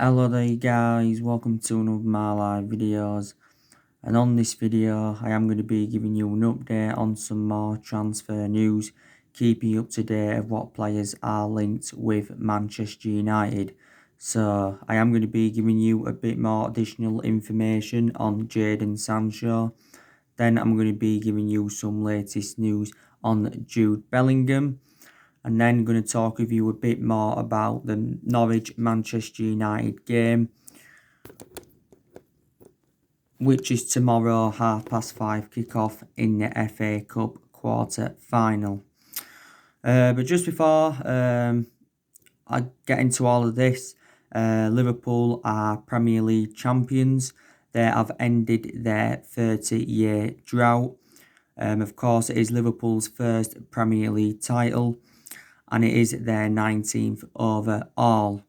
Hello there guys, welcome to one of my live videos, and on this video I am going to be giving you an update on some more transfer news, keeping you up to date of what players are linked with Manchester United. So I am going to be giving you a bit more additional information on Jadon Sancho, then I'm going to be giving you some latest news on Jude Bellingham, and then going to talk with you a bit more about the Norwich-Manchester United game, which is tomorrow 5:30 kickoff in the FA Cup quarter final. But just before I get into all of this, Liverpool are Premier League champions. They have ended their 30-year drought. Of course, it is Liverpool's first Premier League title, and it is their 19th overall.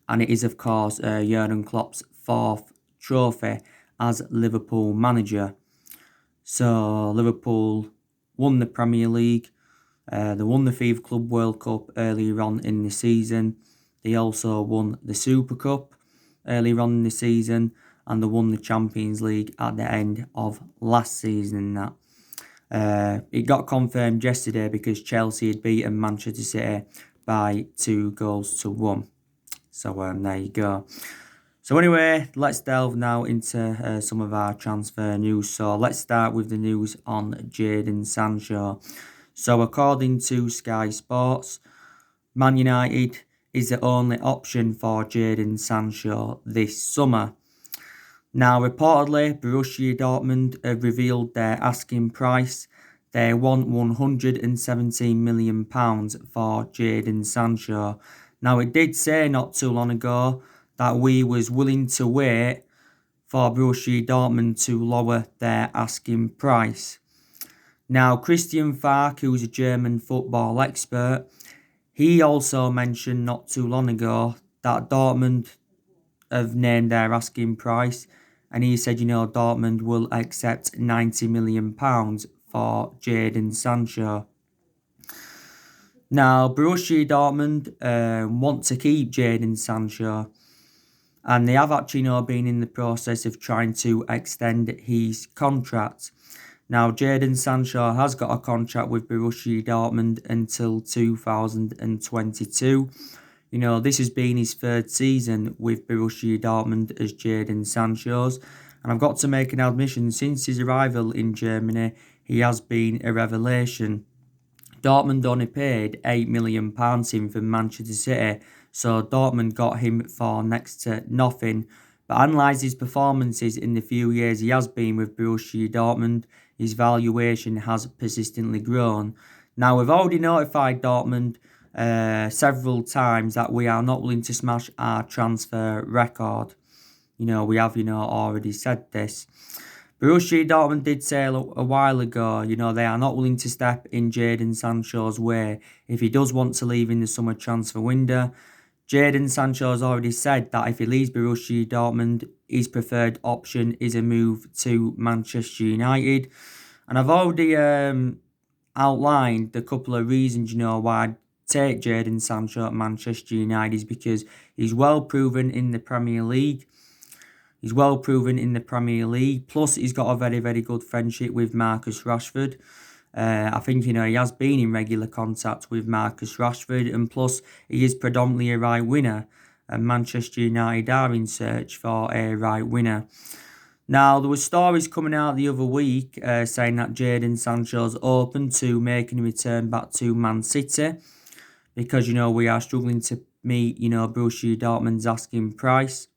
And it is, of course, Jurgen Klopp's fourth trophy as Liverpool manager. So Liverpool won the Premier League. They won the FIFA Club World Cup earlier on in the season. They also won the Super Cup earlier on in the season, and they won the Champions League at the end of last season. It got confirmed yesterday because Chelsea had beaten Manchester City by 2-1. So there you go. So anyway, let's delve now into some of our transfer news. So let's start with the news on Jadon Sancho. So according to Sky Sports, Man United is the only option for Jadon Sancho this summer. Now, reportedly, Borussia Dortmund have revealed their asking price. They want £117 million for Jadon Sancho. Now, it did say not too long ago that we was willing to wait for Borussia Dortmund to lower their asking price. Now, Christian Falk, who's a German football expert, he also mentioned not too long ago that Dortmund have named their asking price, and he said, Dortmund will accept £90 million for Jadon Sancho. Now, Borussia Dortmund want to keep Jadon Sancho, and they have actually been in the process of trying to extend his contract. Now, Jadon Sancho has got a contract with Borussia Dortmund until 2022. This has been his third season with Borussia Dortmund as Jadon Sancho's. And I've got to make an admission, since his arrival in Germany, he has been a revelation. Dortmund only paid £8 million in from Manchester City, so Dortmund got him for next to nothing. But analyse his performances in the few years he has been with Borussia Dortmund, his valuation has persistently grown. Now, we've already notified Dortmund several times that we are not willing to smash our transfer record. We have, already said this. Borussia Dortmund did say a while ago, they are not willing to step in Jadon Sancho's way if he does want to leave in the summer transfer window. Jadon Sancho has already said that if he leaves Borussia Dortmund, his preferred option is a move to Manchester United. And I've already outlined a couple of reasons, why I'd take Jadon Sancho at Manchester United, is because he's well proven in the Premier League. Plus, he's got a very, very good friendship with Marcus Rashford. I think, he has been in regular contact with Marcus Rashford. And plus, he is predominantly a right winger. And Manchester United are in search for a right winger. Now, there were stories coming out the other week saying that Jadon Sancho's open to making a return back to Man City, because, we are struggling to meet, Borussia Dortmund's asking price.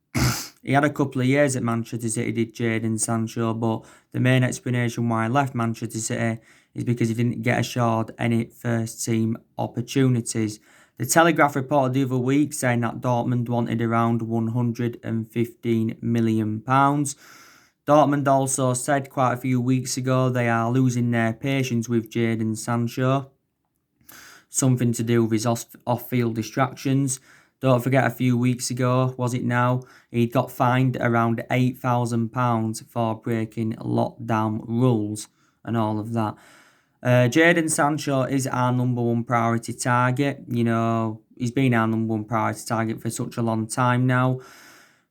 He had a couple of years at Manchester City, did Jadon Sancho, but the main explanation why he left Manchester City is because he didn't get assured any first-team opportunities. The Telegraph reported the other week saying that Dortmund wanted around £115 million. Dortmund also said quite a few weeks ago they are losing their patience with Jadon Sancho. Something to do with his off-field distractions. Don't forget, a few weeks ago, was it now, he got fined around £8,000 for breaking lockdown rules and all of that. Jadon Sancho is our number one priority target. he's been our number one priority target for such a long time now.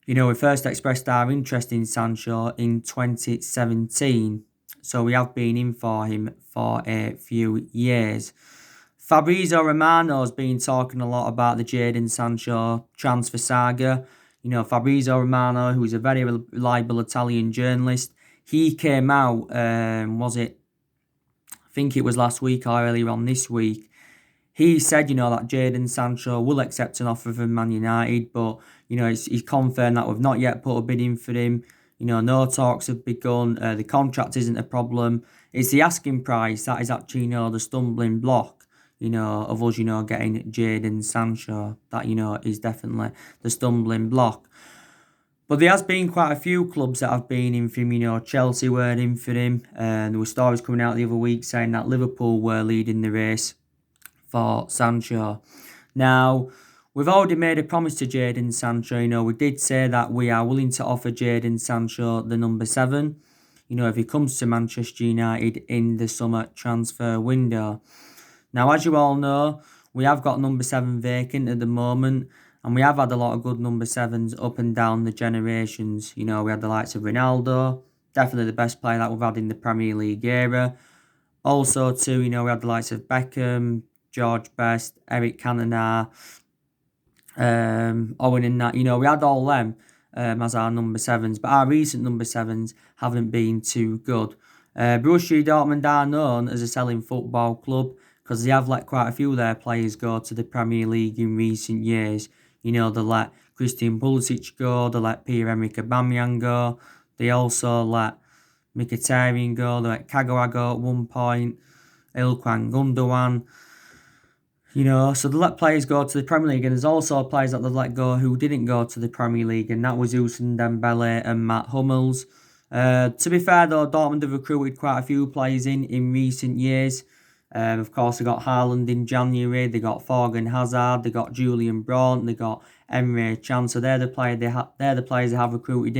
You know, we first expressed our interest in Sancho in 2017, so we have been in for him for a few years. Fabrizio Romano's been talking a lot about the Jadon Sancho transfer saga. You know, Fabrizio Romano, who's a very reliable Italian journalist, he came out, I think it was last week or earlier on this week. He said, you know, that Jadon Sancho will accept an offer from Man United, but, you know, he's confirmed that we've not yet put a bid in for him. You know, no talks have begun. The contract isn't a problem. It's the asking price that is actually, you know, the stumbling block, you know, of us, you know, getting Jadon Sancho. That, you know, is definitely the stumbling block. But there has been quite a few clubs that have been in for him. You know, Chelsea were in for him. And there were stories coming out the other week saying that Liverpool were leading the race for Sancho. Now, we've already made a promise to Jadon Sancho. You know, we did say that we are willing to offer Jadon Sancho the number 7. You know, if he comes to Manchester United in the summer transfer window. Now, as you all know, we have got number 7 vacant at the moment. And we have had a lot of good number 7s up and down the generations. You know, we had the likes of Ronaldo, definitely the best player that we've had in the Premier League era. Also, too, you know, we had the likes of Beckham, George Best, Eric Cantona, Owen and that. You know, we had all them as our number 7s, but our recent number 7s haven't been too good. Borussia Dortmund are known as a selling football club because they have let quite a few of their players go to the Premier League in recent years. You know, they let Christian Pulisic go, they let Pierre-Emerick Aubameyang go, they also let Mkhitaryan go, they let Kagawa go at one point, Ilkay Gundogan. You know, so they let players go to the Premier League, and there's also players that they've let go who didn't go to the Premier League, and that was Ousmane Dembele and Matt Hummels. To be fair though, Dortmund have recruited quite a few players in recent years. Of course, they got Haaland in January, they got Thorgan Hazard, they got Julian Brandt, they got Emre Can. So they're the players they have recruited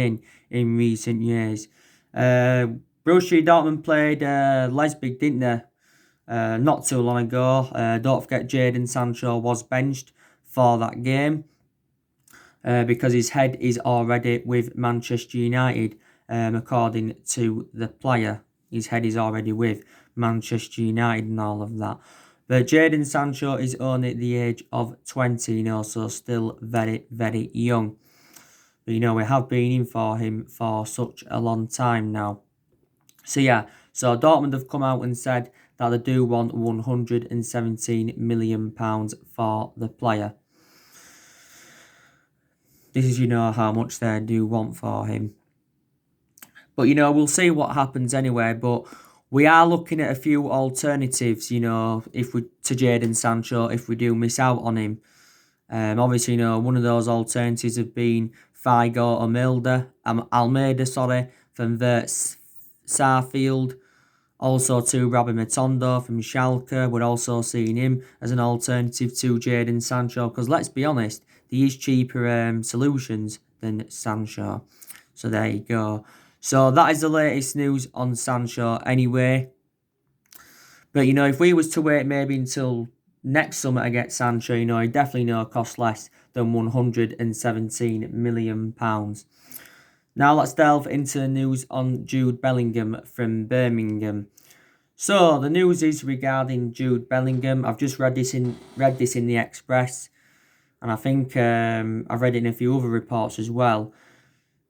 in recent years. Borussia Dortmund played Leipzig, didn't they? Not too long ago. Don't forget Jadon Sancho was benched for that game because his head is already with Manchester United, according to the player. His head is already with Manchester United and all of that. But Jadon Sancho is only at the age of 20, you know, so still very, very young. But, you know, we have been in for him for such a long time now. So, yeah, so Dortmund have come out and said that they do want £117 million for the player. This is, you know, how much they do want for him. But, you know, we'll see what happens anyway. But we are looking at a few alternatives, you know, to Jadon Sancho, if we do miss out on him. Obviously, you know, one of those alternatives have been Figo Almeida, from Saarfield. Also to Robbie Matondo from Schalke. We're also seeing him as an alternative to Jadon Sancho. Because let's be honest, there is cheaper solutions than Sancho. So there you go. So that is the latest news on Sancho anyway. But, you know, if we was to wait maybe until next summer to get Sancho, you know, it definitely cost less than £117 million. Now let's delve into the news on Jude Bellingham from Birmingham. So the news is regarding Jude Bellingham. I've just read this in the Express, and I think I've read it in a few other reports as well.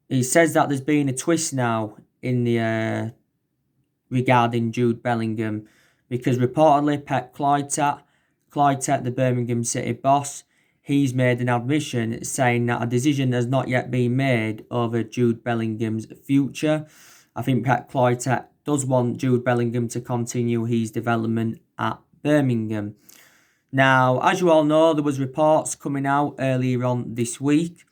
It says that there's been a twist now in the regarding Jude Bellingham, because reportedly Pep Cloytet, the Birmingham City boss, he's made an admission saying that a decision has not yet been made over Jude Bellingham's future. I think Pep Cloytet does want Jude Bellingham to continue his development at Birmingham. Now, as you all know, there was reports coming out earlier on this week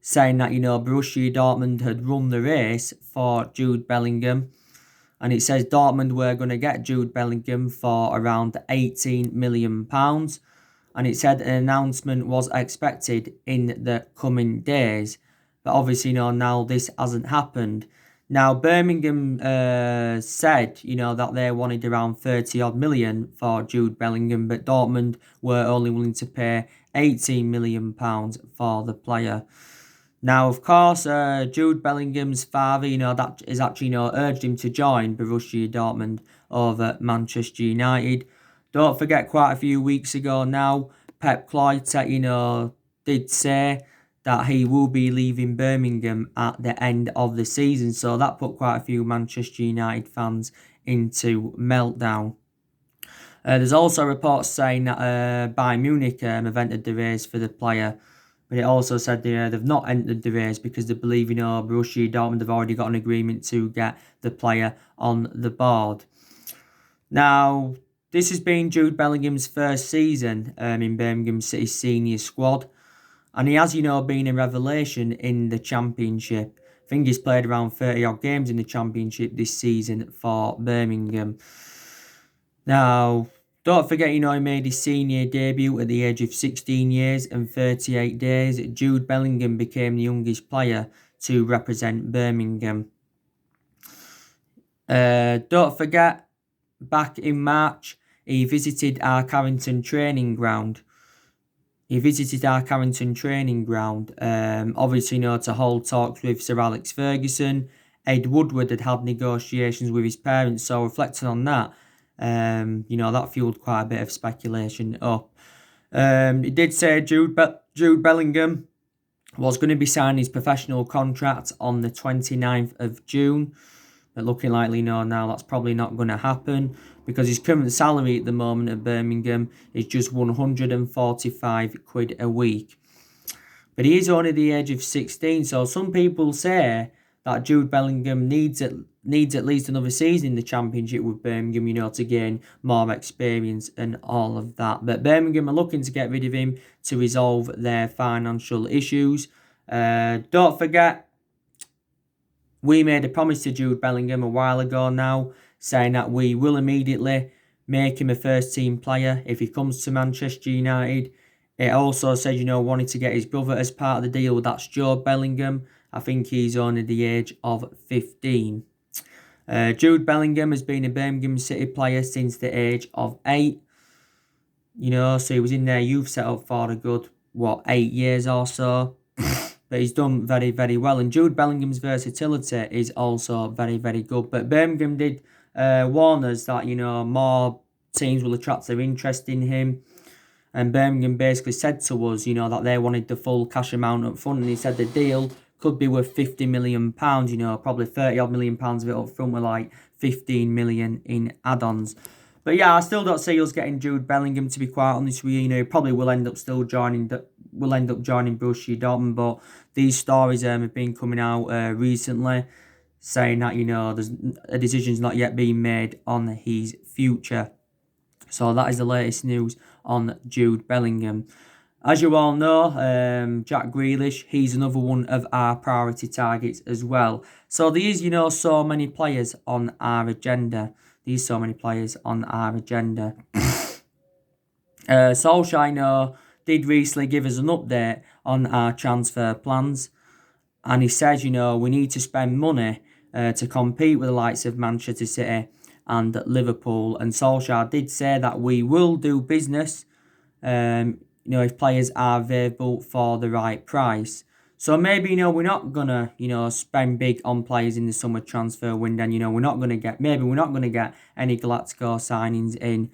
saying that, you know, Borussia Dortmund had run the race for Jude Bellingham. And it says Dortmund were going to get Jude Bellingham for around £18 million. And it said an announcement was expected in the coming days. But obviously, you know, now this hasn't happened. Now, Birmingham said, that they wanted around 30 odd million for Jude Bellingham, but Dortmund were only willing to pay £18 million for the player. Now, of course, Jude Bellingham's father, that is actually, urged him to join Borussia Dortmund over Manchester United. Don't forget, quite a few weeks ago now, Pep Cloyter, did say that he will be leaving Birmingham at the end of the season. So that put quite a few Manchester United fans into meltdown. There's also reports saying that Bayern Munich have entered the race for the player. But it also said they've not entered the race because they believe, Borussia Dortmund have already got an agreement to get the player on the board. Now, this has been Jude Bellingham's first season in Birmingham City's senior squad. And he has, been a revelation in the Championship. I think he's played around 30 odd games in the Championship this season for Birmingham. Now, don't forget, he made his senior debut at the age of 16 years and 38 days. Jude Bellingham became the youngest player to represent Birmingham. Don't forget, back in March, he visited our Carrington training ground. Obviously, to hold talks with Sir Alex Ferguson. Ed Woodward had negotiations with his parents, so reflecting on that, that fueled quite a bit of speculation up. He did say Jude Bellingham was going to be signing his professional contract on the 29th of June. But looking likely, now that's probably not going to happen because his current salary at the moment at Birmingham is just 145 quid a week. But he is only the age of 16, so some people say that Jude Bellingham needs at least another season in the Championship with Birmingham, to gain more experience and all of that. But Birmingham are looking to get rid of him to resolve their financial issues. Don't forget, we made a promise to Jude Bellingham a while ago now, saying that we will immediately make him a first-team player if he comes to Manchester United. It also said, wanted to get his brother as part of the deal. That's Jude Bellingham. I think he's only the age of 15. Jude Bellingham has been a Birmingham City player since the age of 8. So he was in their youth setup for a good, 8 years or so. But he's done very, very well. And Jude Bellingham's versatility is also very, very good. But Birmingham did warn us that, more teams will attract their interest in him. And Birmingham basically said to us, that they wanted the full cash amount up front. And he said the deal could be worth £50 million, probably £30 odd million of it up front with like 15 million in add-ons. But yeah, I still don't see us getting Jude Bellingham, to be quite honest with you. He probably will end up joining Borussia Dortmund. But these stories have been coming out recently, saying that there's a decision's not yet been made on his future. So that is the latest news on Jude Bellingham. As you all know, Jack Grealish, he's another one of our priority targets as well. So there is, so many players on our agenda. Solskjaer, did recently give us an update on our transfer plans. And he says, we need to spend money to compete with the likes of Manchester City and Liverpool. And Solskjaer did say that we will do business, if players are available for the right price. So maybe, we're not going to, spend big on players in the summer transfer window. And, we're not going to get any Galactico signings in.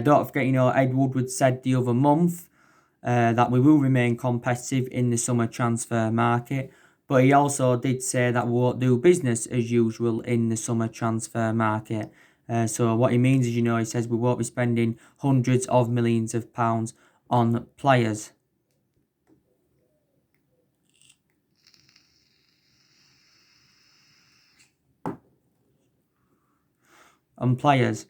Don't forget, Ed Woodward said the other month that we will remain competitive in the summer transfer market. But he also did say that we won't do business as usual in the summer transfer market. So what he means is, he says we won't be spending hundreds of millions of pounds on players. But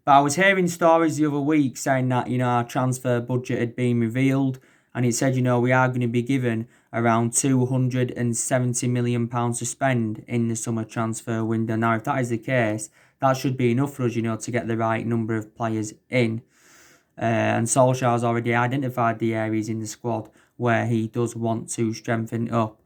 I was hearing stories the other week saying that, our transfer budget had been revealed. And it said, we are going to be given around £270 million to spend in the summer transfer window. Now, if that is the case, that should be enough for us, to get the right number of players in. And Solskjaer has already identified the areas in the squad where he does want to strengthen up.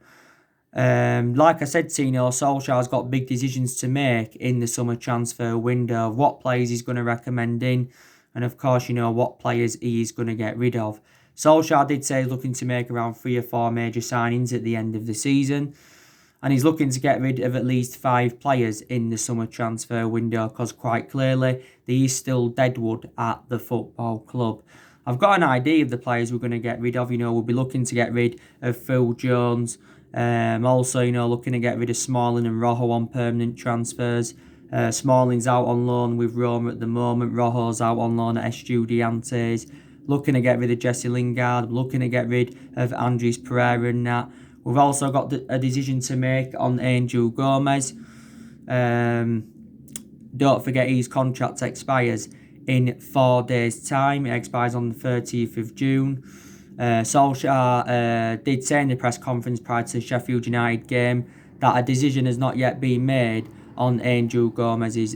Like I said, Tino, Solskjaer's got big decisions to make in the summer transfer window of what players he's going to recommend in, and of course, what players he is going to get rid of. Solskjaer did say he's looking to make around 3 or 4 major signings at the end of the season, and he's looking to get rid of at least 5 players in the summer transfer window because quite clearly there is still deadwood at the football club. I've got an idea of the players we're going to get rid of. We'll be looking to get rid of Phil Jones. Also, looking to get rid of Smalling and Rojo on permanent transfers. Smalling's out on loan with Roma at the moment. Rojo's out on loan at Estudiantes. Looking to get rid of Jesse Lingard. Looking to get rid of Andres Pereira and that. We've also got a decision to make on Angel Gomez. Don't forget his contract expires in 4 days' time. It expires on the 30th of June. Solskjaer did say in the press conference prior to the Sheffield United game that a decision has not yet been made on Angel Gomez's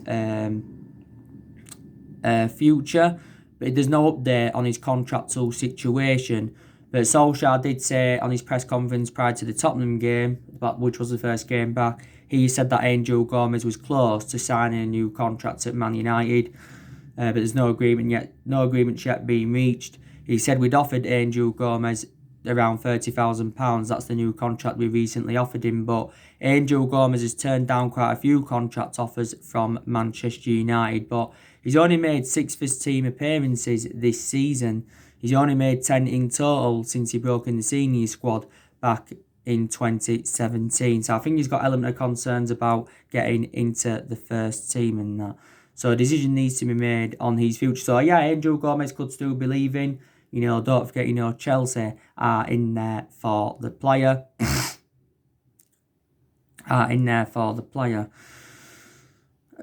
future, but there's no update on his contractual situation. But Solskjaer did say on his press conference prior to the Tottenham game, which was the first game back, he said that Angel Gomez was close to signing a new contract at Man United, but there's no agreement yet being reached. He said we'd offered Angel Gomez around £30,000. That's the new contract we recently offered him. But Angel Gomez has turned down quite a few contract offers from Manchester United. But he's only made 6 first team appearances this season. He's only made 10 in total since he broke in the senior squad back in 2017. So I think he's got element of concerns about getting into the first team and that. So a decision needs to be made on his future. So yeah, Angel Gomez could still be leaving. Don't forget, Chelsea are in there for the player.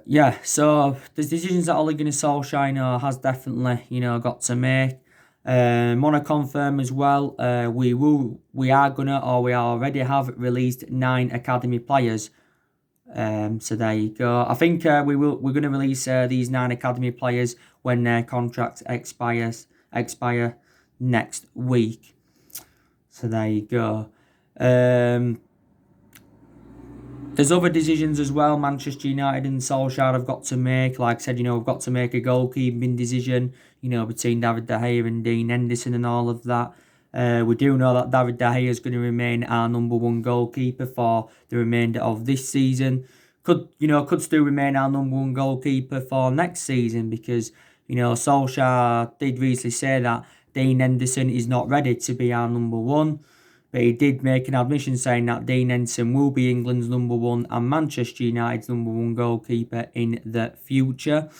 Yeah, so there's decisions that Ole Gunnar Solskjaer, has definitely, got to make. Want to confirm as well, we already have released 9 academy players. So there you go. I think we're going to release these 9 academy players when their contracts expire next week. So there you go. There's other decisions as well Manchester United and Solskjaer have got to make. Like I said, we've got to make a goalkeeping decision, between David De Gea and Dean Henderson and all of that. We do know that David De Gea is going to remain our number 1 goalkeeper for the remainder of this season. Could still remain our number 1 goalkeeper for next season because, Solskjaer did recently say that Dean Henderson is not ready to be our number 1. But he did make an admission saying that Dean Henderson will be England's number 1 and Manchester United's number 1 goalkeeper in the future.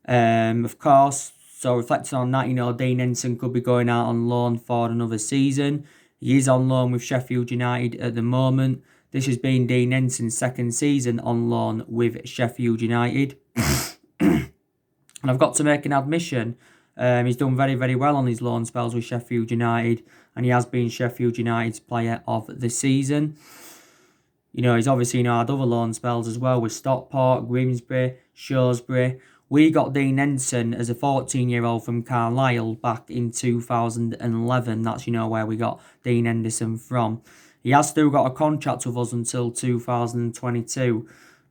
Of course, so reflecting on that, Dean Henderson could be going out on loan for another season. He is on loan with Sheffield United at the moment. This has been Dean Henderson's 2nd season on loan with Sheffield United. And I've got to make an admission. He's done very, very well on his loan spells with Sheffield United, and he has been Sheffield United's player of the season. He's obviously had other loan spells as well with Stockport, Grimsby, Shrewsbury. We got Dean Henderson as a 14-year-old from Carlisle back in 2011. That's, where we got Dean Henderson from. He has still got a contract with us until 2022.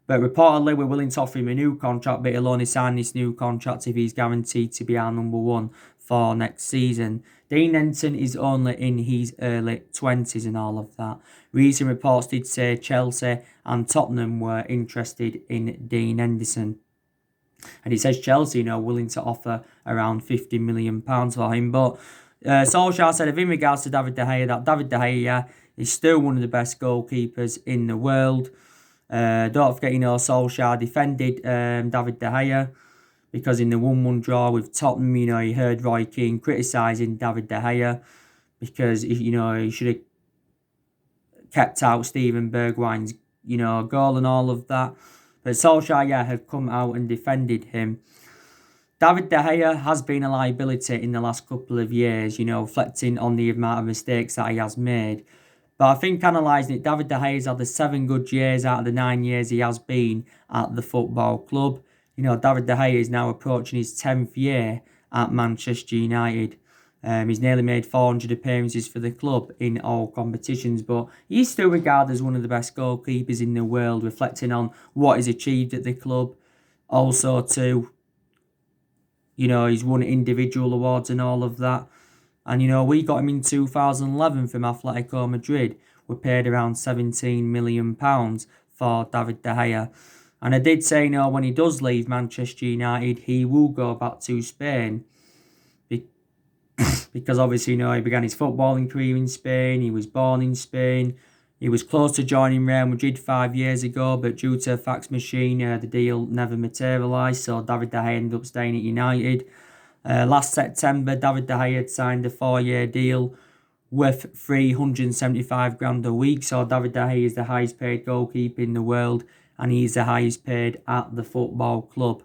But reportedly, we're willing to offer him a new contract, but he'll only sign this new contract if he's guaranteed to be our number 1 for next season. Dean Henderson is only in his early 20s and all of that. Recent reports did say Chelsea and Tottenham were interested in Dean Henderson. And it says Chelsea, willing to offer around £50 million for him. But Solskjaer said in regards to David De Gea, that David De Gea is still one of the best goalkeepers in the world. Don't forget, Solskjaer defended David De Gea because in the 1-1 draw with Tottenham, he heard Roy Keane criticising David De Gea because, he should have kept out Steven Bergwijn's, goal and all of that. But Solskjaer, had come out and defended him. David De Gea has been a liability in the last couple of years, reflecting on the amount of mistakes that he has made. But I think analysing it, David De Gea's had the 7 good years out of the 9 years he has been at the football club. David De Gea is now approaching his 10th year at Manchester United. He's nearly made 400 appearances for the club in all competitions, but he's still regarded as one of the best goalkeepers in the world, reflecting on what he's achieved at the club. Also, too, he's won individual awards and all of that. And, we got him in 2011 from Atletico Madrid. We paid around £17 million for David De Gea. And I did say, when he does leave Manchester United, he will go back to Spain. Because obviously, he began his footballing career in Spain. He was born in Spain. He was close to joining Real Madrid 5 years ago, but due to a fax machine, the deal never materialised. So David De Gea ended up staying at United. Last September, David De Gea had signed a 4-year deal worth 375 grand a week. So David De Gea is the highest paid goalkeeper in the world, and he's the highest paid at the football club.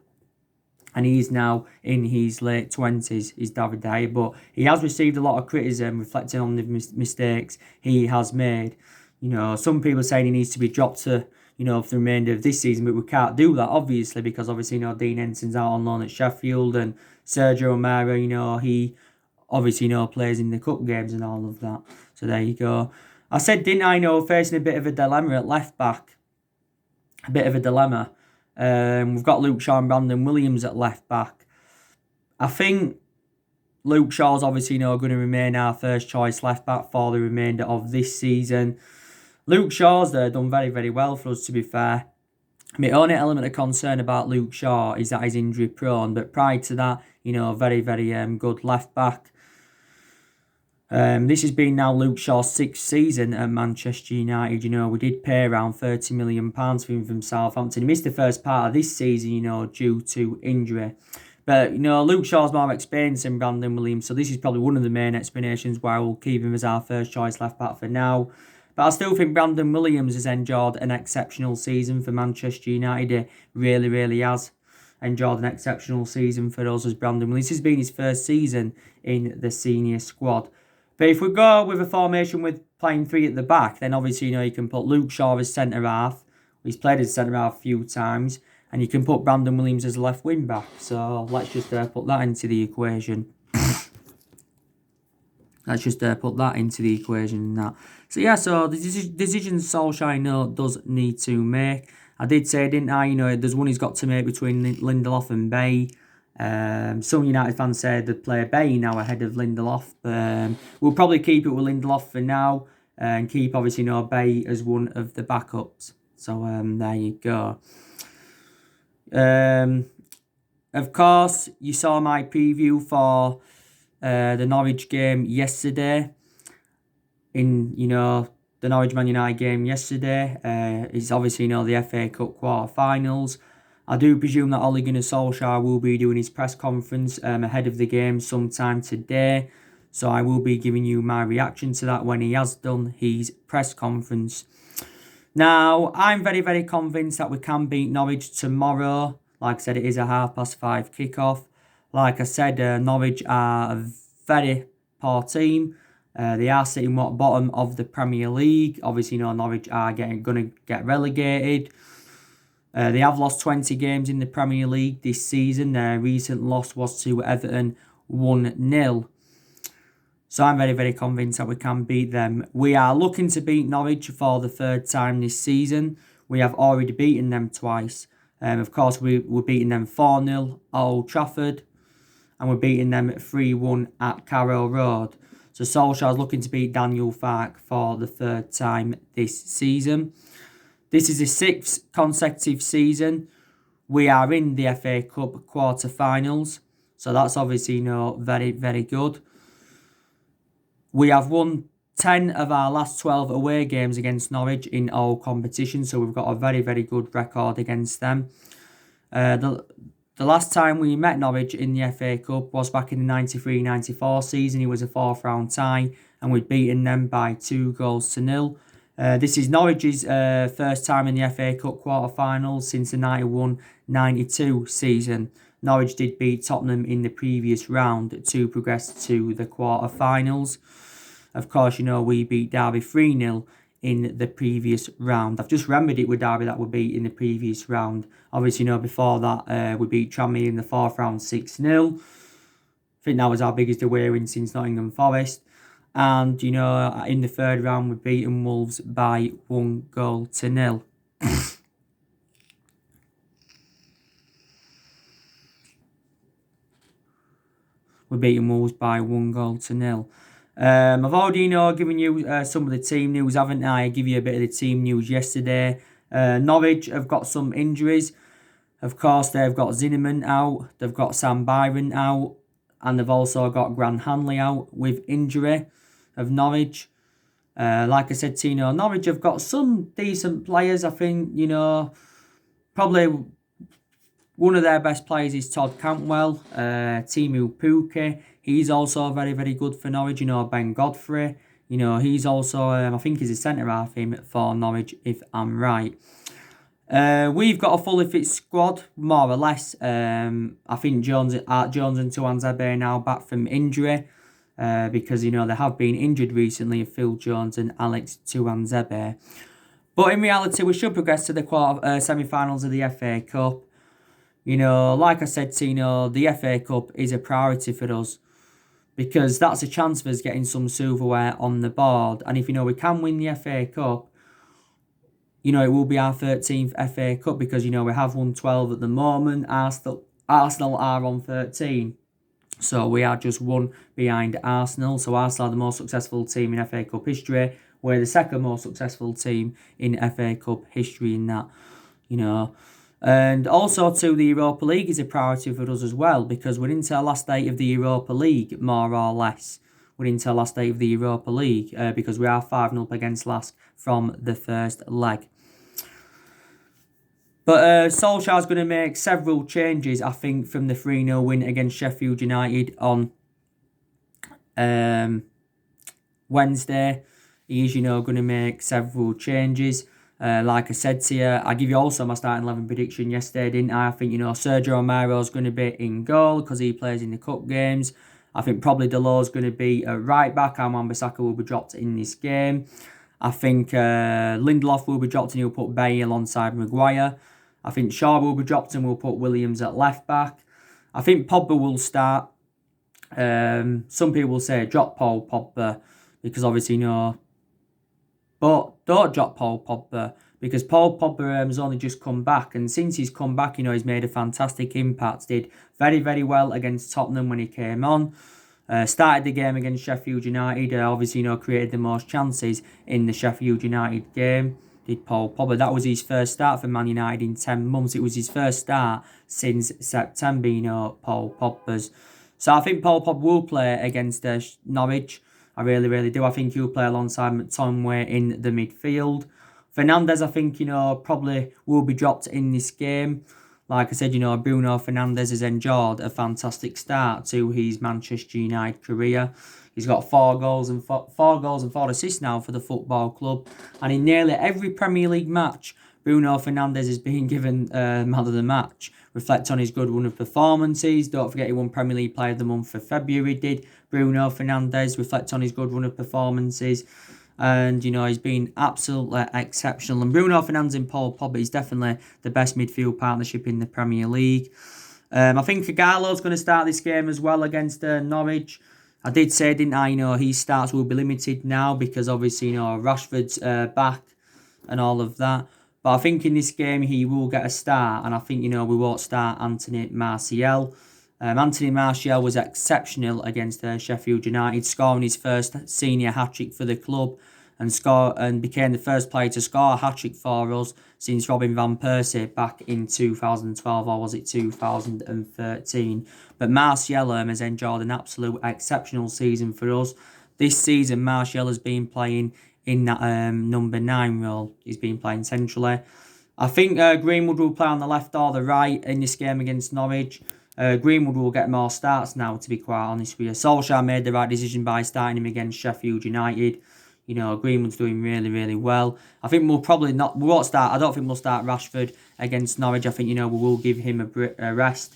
And he's now in his late 20s, is David De Gea. But he has received a lot of criticism reflecting on the mistakes he has made. Some people are saying he needs to be dropped to, for the remainder of this season, but we can't do that, obviously, because obviously, Dean Henson's out on loan at Sheffield, and Sergio Romero, he obviously, plays in the cup games and all of that. So there you go. I said, didn't I, facing a bit of a dilemma at left back. A bit of a dilemma. We've got Luke Shaw and Brandon Williams at left back. I think Luke Shaw's obviously, going to remain our first choice left back for the remainder of this season. Luke Shaw's done very, very well for us, to be fair. My only element of concern about Luke Shaw is that he's injury prone, but prior to that, very, very good left back. This has been now Luke Shaw's 6th season at Manchester United. We did pay around £30 million for him from Southampton. He missed the first part of this season, due to injury. But, Luke Shaw's more experienced than Brandon Williams, so this is probably one of the main explanations why we'll keep him as our first choice left back for now. But I still think Brandon Williams has enjoyed an exceptional season for Manchester United. He really, really has enjoyed an exceptional season for us as Brandon Williams. This has been his first season in the senior squad. But if we go with a formation with playing 3 at the back, then obviously, you can put Luke Shaw as centre-half. He's played as centre-half a few times. And you can put Brandon Williams as a left wing-back. So let's just put that into the equation. Let's just put that into the equation and that. So yeah, so the decision Solskjaer does need to make. I did say, didn't I? There's one he's got to make between Lindelof and Bay. Some United fans said they'd play Bay now ahead of Lindelof. We'll probably keep it with Lindelof for now and keep obviously Bay as one of the backups. So there you go. Of course, you saw my preview for the Norwich game yesterday. In the Norwich Man United game yesterday, is obviously the FA Cup quarter-finals. I do presume that Ole Gunnar Solskjaer will be doing his press conference ahead of the game sometime today. So I will be giving you my reaction to that when he has done his press conference. Now, I'm very, very convinced that we can beat Norwich tomorrow. Like I said, it is a 5:30 kickoff. Like I said, Norwich are a very poor team. They are sitting at bottom of the Premier League. Obviously, Norwich are going to get relegated. They have lost 20 games in the Premier League this season. Their recent loss was to Everton 1-0. So I'm very, very convinced that we can beat them. We are looking to beat Norwich for the 3rd time this season. We have already beaten them twice. Of course, we're beating them 4-0 at Old Trafford. And we're beating them 3-1 at Carrow Road. So Solskjaer's looking to beat Daniel Farke for the 3rd time this season. This is his 6th consecutive season. We are in the FA Cup quarter-finals. So that's obviously very, very good. We have won 10 of our last 12 away games against Norwich in all competitions. So we've got a very, very good record against them. The last time we met Norwich in the FA Cup was back in the 93-94 season. It was a 4th round tie and we'd beaten them by 2-0. This is Norwich's first time in the FA Cup quarter-finals since the 91-92 season. Norwich did beat Tottenham in the previous round to progress to the quarter-finals. Of course, we beat Derby 3-0 in the previous round. I've just remembered it with Derby that we beat in the previous round. Obviously, before that, we beat Tranmere in the 4th round 6-0. think that was our biggest away win since Nottingham Forest. And, you know, in the third round, we beaten Wolves by 1-0. We're beating Wolves by 1-0. I've already, you know, given you some of the team news, haven't I? I gave you a bit of the team news yesterday. Norwich have got some injuries. Of course, they've got Zinnemann out. They've got Sam Byron out. And they've also got Grant Hanley out with injury of Norwich. Like I said, Tino, Norwich have got some decent players. I think, you know, probably one of their best players is Todd Cantwell, Timu Puke. He's also very, very good for Norwich. You know, Ben Godfrey. You know, he's also, I think he's a centre-half for Norwich, if I'm right. We've got a fully fit squad, more or less. I think Jones and Tuanzebe are now back from injury. Because, you know, they have been injured recently, Phil Jones and Alex Tuanzebe. But in reality, we should progress to the semi-finals of the FA Cup. You know, like I said, Tino, the FA Cup is a priority for us because that's a chance for us getting some silverware on the board. And if, you know, we can win the FA Cup, you know, it will be our 13th FA Cup because, you know, we have won 12 at the moment. Arsenal are on 13. So we are just one behind Arsenal. So Arsenal are the most successful team in FA Cup history. We're the second most successful team in FA Cup history in that, you know. And also to the Europa League is a priority for us as well because we're into the last 8 of the Europa League, more or less. We're into the last 8 of the Europa League because we are 5-0 up against Lask from the first leg. But Solskjaer's going to make several changes, I think, from the 3-0 win against Sheffield United on Wednesday. He is, you know, going to make several changes. Like I said to you, I give you also my starting 11 prediction yesterday, didn't I? I think, you know, Sergio Romero's going to be in goal because he plays in the cup games. I think probably Delor's going to be a right back. Wan-Bissaka will be dropped in this game. I think Lindelof will be dropped and he'll put Bailly alongside Maguire. I think Shaw will be dropped and we'll put Williams at left back. I think Pogba will start. Some people say drop Paul Pogba because obviously, you know, but don't drop Paul Pogba because Paul Pogba has only just come back, and since he's come back, you know, he's made a fantastic impact. Did very, very well against Tottenham when he came on. Started the game against Sheffield United. Obviously, you know, created the most chances in the Sheffield United game. Did Paul Pogba. That was his first start for Man United in 10 months. It was his first start since September, you know, Paul Pogba's. So I think Paul Pogba will play against Norwich. I really, really do. I think he'll play alongside McTominay in the midfield. Fernandes, I think, you know, probably will be dropped in this game. Like I said, you know, Bruno Fernandes has enjoyed a fantastic start to his Manchester United career. He's got 4 goals and 4 assists now for the football club. And in nearly every Premier League match, Bruno Fernandes is being given man of the match. Reflect on his good run of performances. Don't forget he won Premier League Player of the Month for February, did Bruno Fernandes. Reflect on his good run of performances. And, you know, he's been absolutely exceptional. And Bruno Fernandes and Paul Pogba is definitely the best midfield partnership in the Premier League. I think Kagalo's going to start this game as well against Norwich. I did say, didn't I, you know, his starts will be limited now because obviously, you know, Rashford's back and all of that. But I think in this game he will get a start, and I think, you know, we won't start Anthony Martial. Anthony Martial was exceptional against Sheffield United, scoring his first senior hat-trick for the club and became the first player to score a hat-trick for us since Robin van Persie back in 2012, or was it 2013? But Martial has enjoyed an absolute exceptional season for us. This season, Martial has been playing in that number 9 role. He's been playing centrally. I think Greenwood will play on the left or the right in this game against Norwich. Greenwood will get more starts now, to be quite honest with you. Solskjaer made the right decision by starting him against Sheffield United. You know, Greenwood's doing really, really well. I think we won't start. I don't think we'll start Rashford against Norwich. I think, you know, we will give him a rest.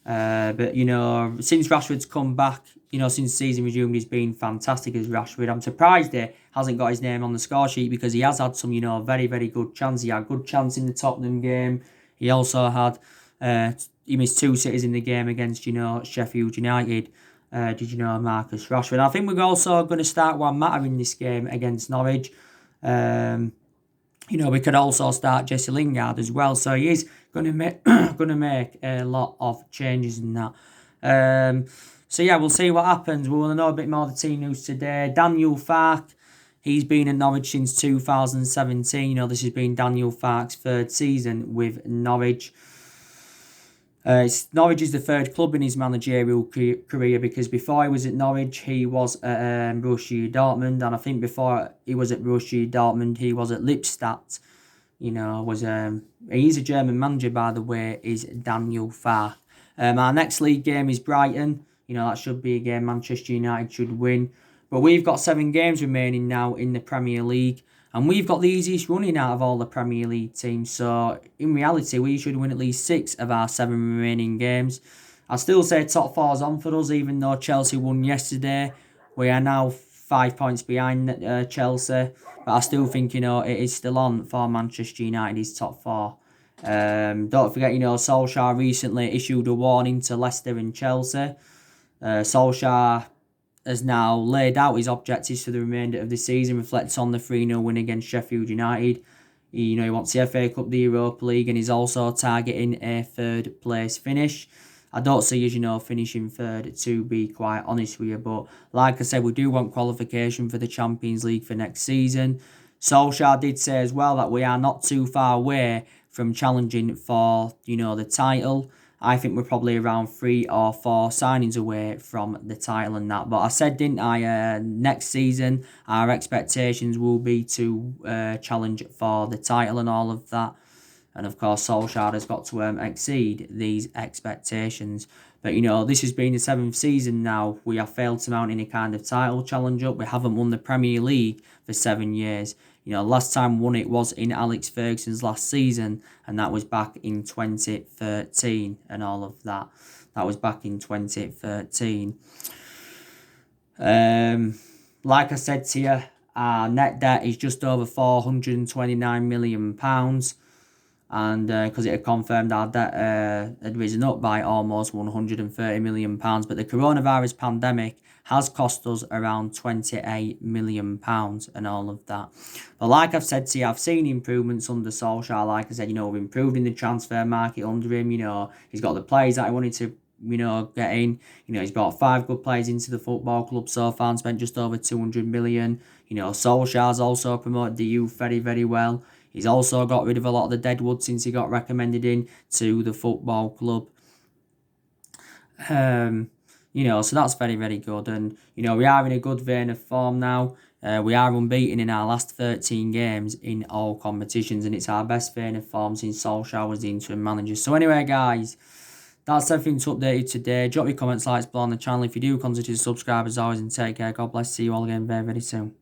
But, you know, since Rashford's come back, you know, since the season resumed, he's been fantastic as Rashford. I'm surprised he hasn't got his name on the score sheet because he has had some, you know, very, very good chances. He had a good chance in the Tottenham game. He also had, he missed 2 sitters in the game against, you know, Sheffield United. Did you know Marcus Rashford? I think we're also going to start Juan Mata in this game against Norwich. We could also start Jesse Lingard as well. So he is going to make a lot of changes in that. So yeah, we'll see what happens. We want to know a bit more of the team news today. Daniel Farke, he's been at Norwich since 2017. This has been Daniel Farke's third season with Norwich. Norwich is the third club in his managerial career, because before he was at Norwich, he was at Borussia Dortmund, and I think before he was at Borussia Dortmund, he was at Lippstadt. He's a German manager, by the way, is Daniel Farke. Our next league game is Brighton. That should be a game Manchester United should win. But we've got 7 games remaining now in the Premier League. And we've got the easiest running out of all the Premier League teams. So, in reality, we should win at least 6 of our 7 remaining games. I still say top 4's on for us, even though Chelsea won yesterday. We are now 5 points behind Chelsea. But I still think, it is still on for Manchester United's top 4. Don't forget, Solskjaer recently issued a warning to Leicester and Chelsea. Solskjaer has now laid out his objectives for the remainder of the season, reflects on the 3-0 win against Sheffield United. He wants the FA Cup, the Europa League, and he's also targeting a 3rd place finish. I don't see us, finishing 3rd, to be quite honest with you. But like I said, we do want qualification for the Champions League for next season. Solskjaer did say as well that we are not too far away from challenging for, the title. I think we're probably around 3 or 4 signings away from the title and that. But I said, didn't I, next season, our expectations will be to challenge for the title and all of that. And of course, Solskjaer has got to exceed these expectations. But, this has been the 7th season now. We have failed to mount any kind of title challenge up. We haven't won the Premier League for 7 years. Last time we won it was in Alex Ferguson's last season, and that was back in 2013 and all of that. That was back in 2013. Like I said to you, our net debt is just over £429 million. And because it had confirmed our debt had risen up by almost £130 million. But the coronavirus pandemic has cost us around £28 million and all of that. But like I've said to you, I've seen improvements under Solskjaer. Like I said, we've improved in the transfer market under him. He's got the players that I wanted to, get in. He's brought 5 good players into the football club so far and spent just over 200 million. Solskjaer's also promoted the youth very, very well. He's also got rid of a lot of the deadwood since he got recommended in to the football club. So that's very, very good. And, we are in a good vein of form now. We are unbeaten in our last 13 games in all competitions, and it's our best vein of form since Solskjaer was the interim manager. So anyway, guys, that's everything to update you today. Drop your comments, likes below on the channel if you do. Consider to subscribe as always, and take care. God bless. See you all again very, very soon.